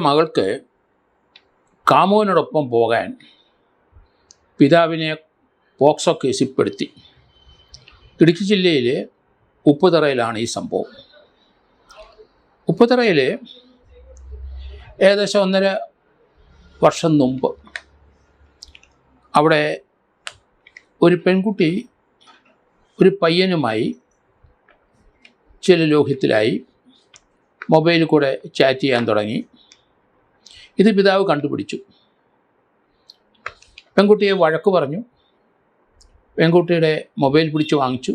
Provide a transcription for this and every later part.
മകൾക്ക് കാമുകനോടൊപ്പം പോകാൻ പിതാവിനെ പോക്സോ കേസിൽ പെടുത്തി. ഇടുക്കി ജില്ലയിലെ ഉപ്പുതറയിലാണ് ഈ സംഭവം. ഉപ്പുതറയിൽ ഏകദേശം 1.5 വർഷം മുമ്പ് അവിടെ ഒരു പെൺകുട്ടി ഒരു പയ്യനുമായി ചില ലോഹ്യത്തിലായി മൊബൈലിൽ കൂടെ ചാറ്റ് ചെയ്യാൻ തുടങ്ങി. ഇത് പിതാവ് കണ്ടുപിടിച്ചു. പെൺകുട്ടിയെ വഴക്ക് പറഞ്ഞു. പെൺകുട്ടിയുടെ മൊബൈൽ പിടിച്ച് വാങ്ങിച്ചു.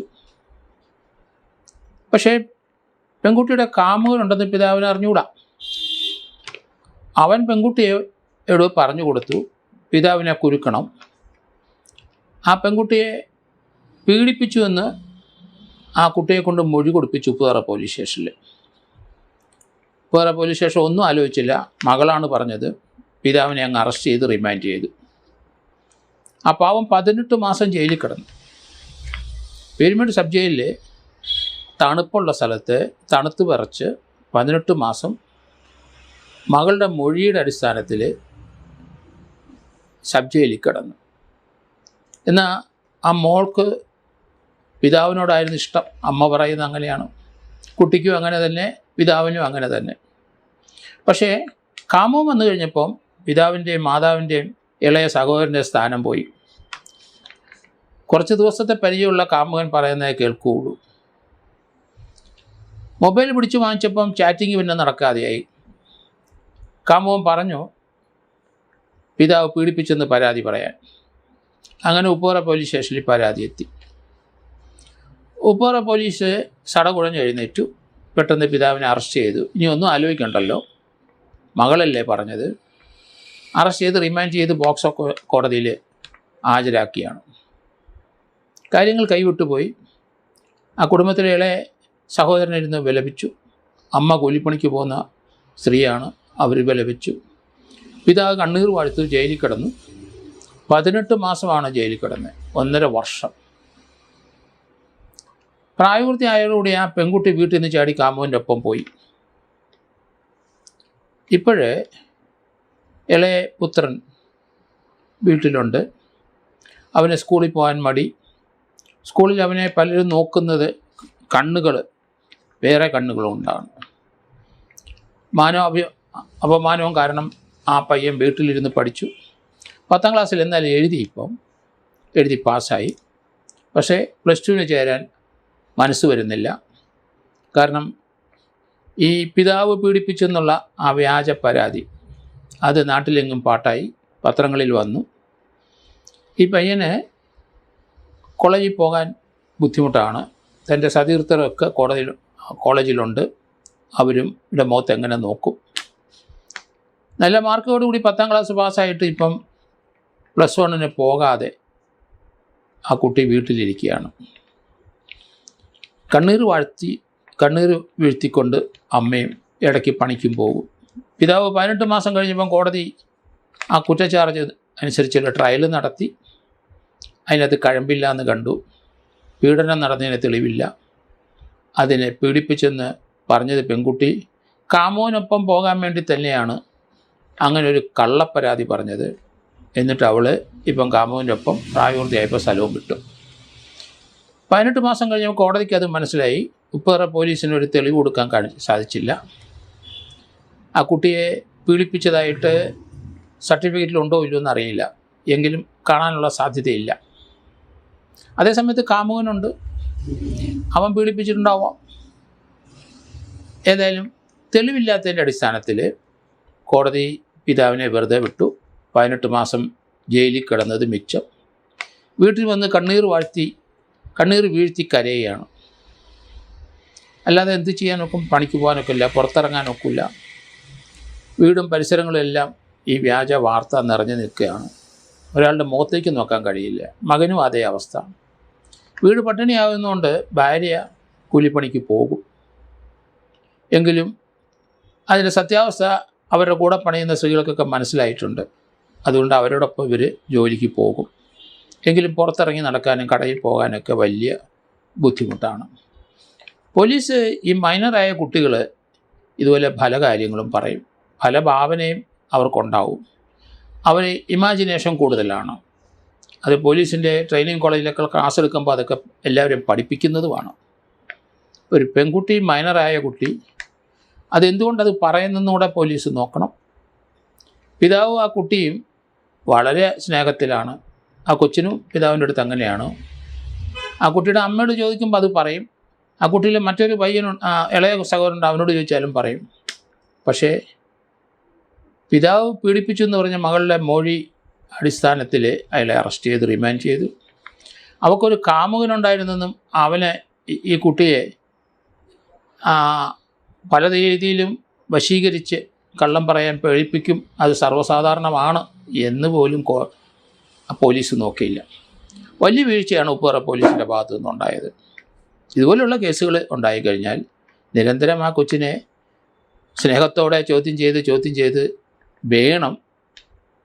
പക്ഷേ പെൺകുട്ടിയുടെ കാമുകനുണ്ടെന്ന് പിതാവിന് അറിഞ്ഞുകൂടാ. അവൻ പെൺകുട്ടിയോട് പറഞ്ഞു കൊടുത്തു പിതാവിനെ കുരുക്കണം. ആ പെൺകുട്ടിയെ പീഡിപ്പിച്ചു എന്ന് ആ കുട്ടിയെ കൊണ്ട് മൊഴി കൊടുപ്പിച്ചു ഉപ്പുതറ പോലീസ് സ്റ്റേഷനിൽ. ഉപ്പുതറ പോലീസ് സ്റ്റേഷൻ ഒന്നും ആലോചിച്ചില്ല. മകളാണ് പറഞ്ഞത്. പിതാവിനെ അങ്ങ് അറസ്റ്റ് ചെയ്ത് റിമാൻഡ് ചെയ്തു. ആ പാവം 18 മാസം ജയിലിൽ കിടന്നു. പെരുമേട് സബ് ജയിലിൽ തണുപ്പുള്ള സ്ഥലത്ത് തണുത്ത് വിറച്ച് 18 മാസം മകളുടെ മൊഴിയുടെ അടിസ്ഥാനത്തിൽ സബ് ജയിലിൽ കിടന്നു. എന്നാൽ ആ മോൾക്ക് പിതാവിനോടായിരുന്നു ഇഷ്ടം. അമ്മ പറയുന്നത് അങ്ങനെയാണ്. കുട്ടിക്കും അങ്ങനെ തന്നെ, പിതാവിനും അങ്ങനെ തന്നെ. പക്ഷേ കാമം വന്നു കഴിഞ്ഞപ്പം പിതാവിൻ്റെയും മാതാവിൻ്റെയും ഇളയ സഹോദരൻ്റെ സ്ഥാനം പോയി. കുറച്ച് ദിവസത്തെ പരിചയമുള്ള കാമുകൻ പറയുന്നതേ കേൾക്കുകയുള്ളൂ. മൊബൈൽ പിടിച്ചു വാങ്ങിച്ചപ്പം ചാറ്റിങ് പിന്നെ നടക്കാതെയായി. കാമുകൻ പറഞ്ഞു പിതാവ് പീഡിപ്പിച്ചെന്ന് പരാതി പറയാൻ. അങ്ങനെ ഉപ്പുതറ പോലീസ് സ്റ്റേഷനിൽ പരാതി എത്തി. ഉപ്പുതറ പോലീസ് സടകുഴഞ്ഞ് എഴുന്നേറ്റു. പെട്ടെന്ന് പിതാവിനെ അറസ്റ്റ് ചെയ്തു. ഇനി ഒന്നും ആലോചിക്കണ്ടല്ലോ, മകളല്ലേ പറഞ്ഞത്. അറസ്റ്റ് ചെയ്ത് റിമാൻഡ് ചെയ്ത് പോക്സോ കോടതിയിൽ ഹാജരാക്കിയാണ്. കാര്യങ്ങൾ കൈവിട്ടുപോയി. ആ കുടുംബത്തിലെ ഇളയ സഹോദരനിരുന്ന് വിലപിച്ചു. അമ്മ കൂലിപ്പണിക്ക് പോകുന്ന സ്ത്രീയാണ്, അവർ വിലപിച്ചു. പിതാവ് കണ്ണീർ വാഴ്ത്തു ജയിലിൽ കിടന്നു. 18 മാസമാണ് ജയിലിൽ കിടന്നത്. 1.5 വർഷം. പ്രായപൂർത്തിയായതോടുകൂടി ആ പെൺകുട്ടി വീട്ടിൽ നിന്ന് ചാടി കാമുവിൻ്റെ ഒപ്പം പോയി. ഇപ്പോഴേ ഇളയ പുത്രൻ വീട്ടിലുണ്ട്. അവന് സ്കൂളിൽ പോകാൻ മടി. സ്കൂളിൽ അവനെ പലരും നോക്കുന്നത് കണ്ണുകൾ വേറെ കണ്ണുകളുണ്ടാണ്. അപമാനവും കാരണം ആ പയ്യൻ വീട്ടിലിരുന്ന് പഠിച്ചു. 10ാം ക്ലാസ്സിൽ എന്നാലും എഴുതി പാസ്സായി. പക്ഷേ +2 ചേരാൻ മനസ്സ് വരുന്നില്ല. കാരണം ഈ പിതാവ് പീഡിപ്പിച്ചെന്നുള്ള ആ വ്യാജ പരാതി അത് നാട്ടിലെങ്ങും പാട്ടായി, പത്രങ്ങളിൽ വന്നു. ഈ പയ്യന് കോളേജിൽ പോകാൻ ബുദ്ധിമുട്ടാണ്. തൻ്റെ സതീർത്ഥരൊക്കെ കോളേജിലുണ്ട്. അവരും ഇവിടെ മുഖത്ത് എങ്ങനെ നോക്കും. നല്ല മാർക്കോടുകൂടി 10ാം ക്ലാസ് പാസ്സായിട്ട് ഇപ്പം +1 പോകാതെ ആ കുട്ടി വീട്ടിലിരിക്കുകയാണ്. കണ്ണീർ വീഴ്ത്തിക്കൊണ്ട് അമ്മയും ഇടയ്ക്ക് പണിക്കും പോകും. പിതാവ് 18 മാസം കഴിഞ്ഞപ്പം കോടതി ആ കുറ്റച്ചാർജ് അനുസരിച്ചുള്ള ട്രയൽ നടത്തി. അതിനകത്ത് കഴമ്പില്ല എന്ന് കണ്ടു. പീഡനം നടന്നതിന് തെളിവില്ല. അതിനെ പീഡിപ്പിച്ചെന്ന് പറഞ്ഞത് പെൺകുട്ടി കാമുവിനൊപ്പം പോകാൻ വേണ്ടി തന്നെയാണ് അങ്ങനെ ഒരു കള്ളപ്പരാതി പറഞ്ഞത്. എന്നിട്ട് അവൾ ഇപ്പം കാമുവിൻ്റെ ഒപ്പം പ്രായപൂർത്തിയായപ്പോൾ സ്ഥലവും കിട്ടും. 18 മാസം കഴിഞ്ഞപ്പോൾ കോടതിക്ക് അത് മനസ്സിലായി. ഉപ്പുതറ പോലീസിന് ഒരു തെളിവ് കൊടുക്കാൻ സാധിച്ചില്ല. ആ കുട്ടിയെ പീഡിപ്പിച്ചതായിട്ട് സർട്ടിഫിക്കറ്റിലുണ്ടോ ഇല്ലയോ എന്നറിയില്ല. എങ്കിലും കാണാനുള്ള സാധ്യതയില്ല. അതേസമയത്ത് കാമുകനുണ്ട്, അവൻ പീഡിപ്പിച്ചിട്ടുണ്ടാവാം. ഏതായാലും തെളിവില്ലാത്തതിൻ്റെ അടിസ്ഥാനത്തിൽ കോടതി പിതാവിനെ വെറുതെ വിട്ടു. 18 മാസം ജയിലിൽ കിടന്നത് മിച്ചം. വീട്ടിൽ വന്ന് കണ്ണീർ വീഴ്ത്തി കരയുകയാണ്. അല്ലാതെ എന്ത് ചെയ്യാനൊക്കും? പണിക്ക് പോകാനൊക്കെ ഇല്ല, പുറത്തിറങ്ങാനൊക്കില്ല. വീടും പരിസരങ്ങളെല്ലാം ഈ വ്യാജ വാർത്ത നിറഞ്ഞു നിൽക്കുകയാണ്. ഒരാളുടെ മുഖത്തേക്ക് നോക്കാൻ കഴിയില്ല. മകനും അതേ അവസ്ഥ. വീട് പട്ടിണിയാകുന്നതുകൊണ്ട് ഭാര്യ കൂലിപ്പണിക്ക് പോകും. എങ്കിലും അതിൻ്റെ സത്യാവസ്ഥ അവരുടെ കൂടെ പണിയുന്ന സ്ത്രീകൾക്കൊക്കെ മനസ്സിലായിട്ടുണ്ട്. അതുകൊണ്ട് അവരോടൊപ്പം ഇവർ ജോലിക്ക് പോകും. എങ്കിലും പുറത്തിറങ്ങി നടക്കാനും കടയിൽ പോകാനൊക്കെ വലിയ ബുദ്ധിമുട്ടാണ്. പോലീസ് ഈ മൈനറായ കുട്ടികൾ ഇതുപോലെ പല കാര്യങ്ങളും പറയും. പല ഭാവനയും അവർക്കുണ്ടാവും. അവർ ഇമാജിനേഷൻ കൂടുതലാണ്. അത് പോലീസിൻ്റെ ട്രെയിനിങ് കോളേജിലൊക്കെ ക്ലാസ് എടുക്കുമ്പോൾ അതൊക്കെ എല്ലാവരും പഠിപ്പിക്കുന്നതുമാണ്. ഒരു പെൺകുട്ടി, മൈനറായ കുട്ടി, അതെന്തുകൊണ്ടത് പറയുന്നതെന്നൂടെ പോലീസ് നോക്കണം. പിതാവും ആ കുട്ടിയും വളരെ സ്നേഹത്തിലാണ്. ആ കൊച്ചിനും പിതാവിൻ്റെ അടുത്ത് അങ്ങനെയാണ്. ആ കുട്ടിയുടെ അമ്മയോട് ചോദിക്കുമ്പോൾ അത് പറയും. ആ കുട്ടിയിലെ മറ്റൊരു ഇളയ സഹോദരനുണ്ട്, അവനോട് ചോദിച്ചാലും പറയും. പക്ഷേ പിതാവ് പീഡിപ്പിച്ചു എന്ന് പറഞ്ഞ മകളുടെ മൊഴി അടിസ്ഥാനത്തിൽ അയാളെ അറസ്റ്റ് ചെയ്ത് റിമാൻഡ് ചെയ്തു. അവൾക്കൊരു കാമുകനുണ്ടായിരുന്നെന്നും അവനെ ഈ കുട്ടിയെ പല രീതിയിലും വശീകരിച്ച് കള്ളം പറയാൻ പ്രേരിപ്പിക്കും, അത് സർവ്വസാധാരണമാണ് എന്ന് പോലും പോലീസ് നോക്കിയില്ല. വലിയ വീഴ്ചയാണ് ഉപ്പുതറ പോലീസിൻ്റെ ഭാഗത്തു നിന്നുണ്ടായത്. ഇതുപോലുള്ള കേസുകൾ ഉണ്ടായിക്കഴിഞ്ഞാൽ നിരന്തരം ആ കൊച്ചിനെ സ്നേഹത്തോടെ ചോദ്യം ചെയ്ത് വേണം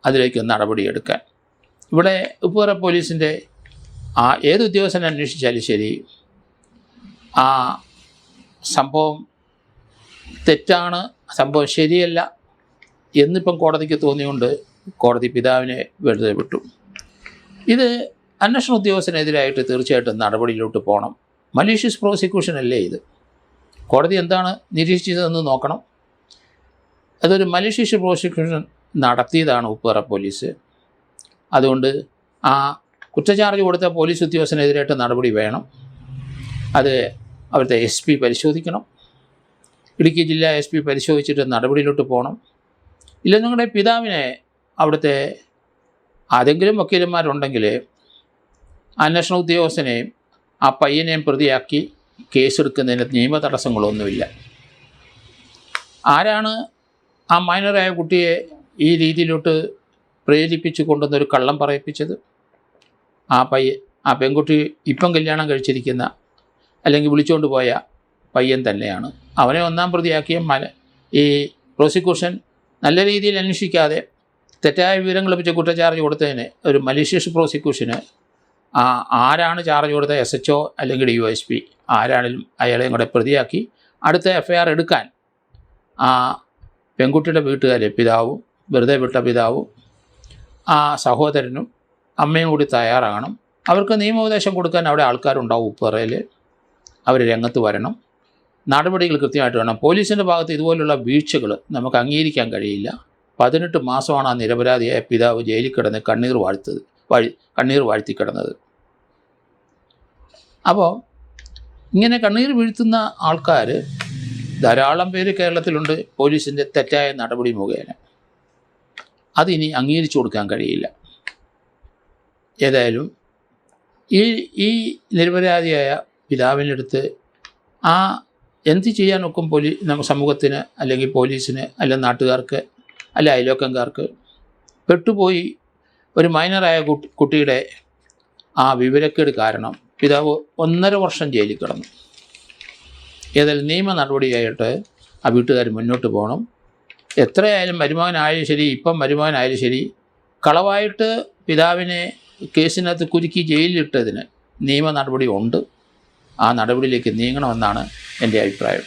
അതിലേക്ക് നടപടിയെടുക്കാൻ. ഇവിടെ ഉപ്പുതറ പോലീസിൻ്റെ ഏത് ഉദ്യോഗസ്ഥനെ അന്വേഷിച്ചാലും ശരി, ആ സംഭവം തെറ്റാണ്, സംഭവം ശരിയല്ല എന്നിപ്പം കോടതിക്ക് തോന്നിയുകൊണ്ട് കോടതി പിതാവിനെ വെറുതെ വിട്ടു. ഇത് അന്വേഷണ ഉദ്യോഗസ്ഥനെതിരായിട്ട് തീർച്ചയായിട്ടും നടപടിയിലോട്ട് പോകണം. മലീഷ്യസ് പ്രോസിക്യൂഷൻ അല്ലേ ഇത്? കോടതി എന്താണ് നിരീക്ഷിച്ചതെന്ന് നോക്കണം. അതൊരു മലീഷ്യസ് പ്രോസിക്യൂഷൻ നടത്തിയതാണ് ഉപ്പുതറ പോലീസ്. അതുകൊണ്ട് ആ കുറ്റചാർജ് കൊടുത്ത പോലീസ് ഉദ്യോഗസ്ഥനെതിരായിട്ട് നടപടി വേണം. അത് അവിടുത്തെ SP പരിശോധിക്കണം. ഇടുക്കി ജില്ലാ SP പരിശോധിച്ചിട്ട് നടപടിയിലോട്ട് പോകണം. ഇല്ല നിങ്ങളുടെ പിതാവിനെ അവിടുത്തെ ആരെങ്കിലും വക്കീലന്മാരുണ്ടെങ്കിൽ അന്വേഷണ ഉദ്യോഗസ്ഥനെയും ആ പയ്യനെയും പ്രതിയാക്കി കേസെടുക്കുന്നതിന് നിയമ തടസ്സങ്ങളൊന്നുമില്ല. ആരാണ് ആ മൈനറായ കുട്ടിയെ ഈ രീതിയിലോട്ട് പ്രേരിപ്പിച്ച് കൊണ്ടുവന്നൊരു കള്ളം പറയിപ്പിച്ചത്? ആ പെൺകുട്ടി ഇപ്പം കല്യാണം കഴിച്ചിരിക്കുന്ന അല്ലെങ്കിൽ വിളിച്ചുകൊണ്ട് പോയ പയ്യൻ തന്നെയാണ്. അവനെ ഒന്നാം പ്രതിയാക്കിയ ഈ പ്രോസിക്യൂഷൻ നല്ല രീതിയിൽ അന്വേഷിക്കാതെ തെറ്റായ വിവരങ്ങൾ ലഭിച്ച കുറ്റചാർജ് കൊടുത്തതിന് ഒരു മലീഷ്യസ് പ്രോസിക്യൂഷന് ആരാണ് ചാർജ് കൊടുത്ത SHO അല്ലെങ്കിൽ DYSP ആരാണെങ്കിലും അയാളെയും കൂടെ പ്രതിയാക്കി അടുത്ത FIR എടുക്കാൻ ആ പെൺകുട്ടിയുടെ വീട്ടുകാർ, പിതാവും വെറുതെ വിട്ട പിതാവും ആ സഹോദരനും അമ്മയും കൂടി തയ്യാറാകണം. അവർക്ക് നിയമോപദേശം കൊടുക്കാൻ അവിടെ ആൾക്കാരുണ്ടാവും. ഉപ്പുതറയിൽ അവർ രംഗത്ത് വരണം. നടപടികൾ കൃത്യമായിട്ട് വേണം. പോലീസിൻ്റെ ഭാഗത്ത് ഇതുപോലുള്ള വീഴ്ചകൾ നമുക്ക് അംഗീകരിക്കാൻ കഴിയില്ല. 18 മാസമാണ് ആ നിരപരാധിയായ പിതാവ് ജയിലിൽ കിടന്ന് കണ്ണീർ വാഴ്ത്തി കിടന്നത്. അപ്പോൾ ഇങ്ങനെ കണ്ണീർ വീഴ്ത്തുന്ന ആൾക്കാർ ധാരാളം പേര് കേരളത്തിലുണ്ട്. പോലീസിൻ്റെ തെറ്റായ നടപടി മുഖേന അതിനി അംഗീകരിച്ചു കൊടുക്കാൻ കഴിയില്ല. ഏതായാലും ഈ നിരപരാധിയായ പിതാവിൻ്റെ അടുത്ത് എന്ത് ചെയ്യാനൊക്കും സമൂഹത്തിന് അല്ലെങ്കിൽ പോലീസിന് അല്ലെങ്കിൽ നാട്ടുകാർക്ക് അല്ല അയൽവക്കംകാർക്ക്? പെട്ടുപോയി ഒരു മൈനറായ കുട്ടിയുടെ ആ വിവരക്കേട് കാരണം പിതാവ് 1.5 വർഷം ജയിലിൽ കിടന്നു. ഏതായാലും നിയമ നടപടിയായിട്ട് ആ വീട്ടുകാർ മുന്നോട്ട് പോകണം. എത്രയായാലും മരുമകനായാലും ശരി, ഇപ്പം മരുമകനായാലും ശരി, കളവായിട്ട് പിതാവിനെ കേസിനകത്ത് കുരുക്കി ജയിലിലിട്ടതിന് നിയമ നടപടി ഉണ്ട്. ആ നടപടിയിലേക്ക് നീങ്ങണമെന്നാണ് എൻ്റെ അഭിപ്രായം.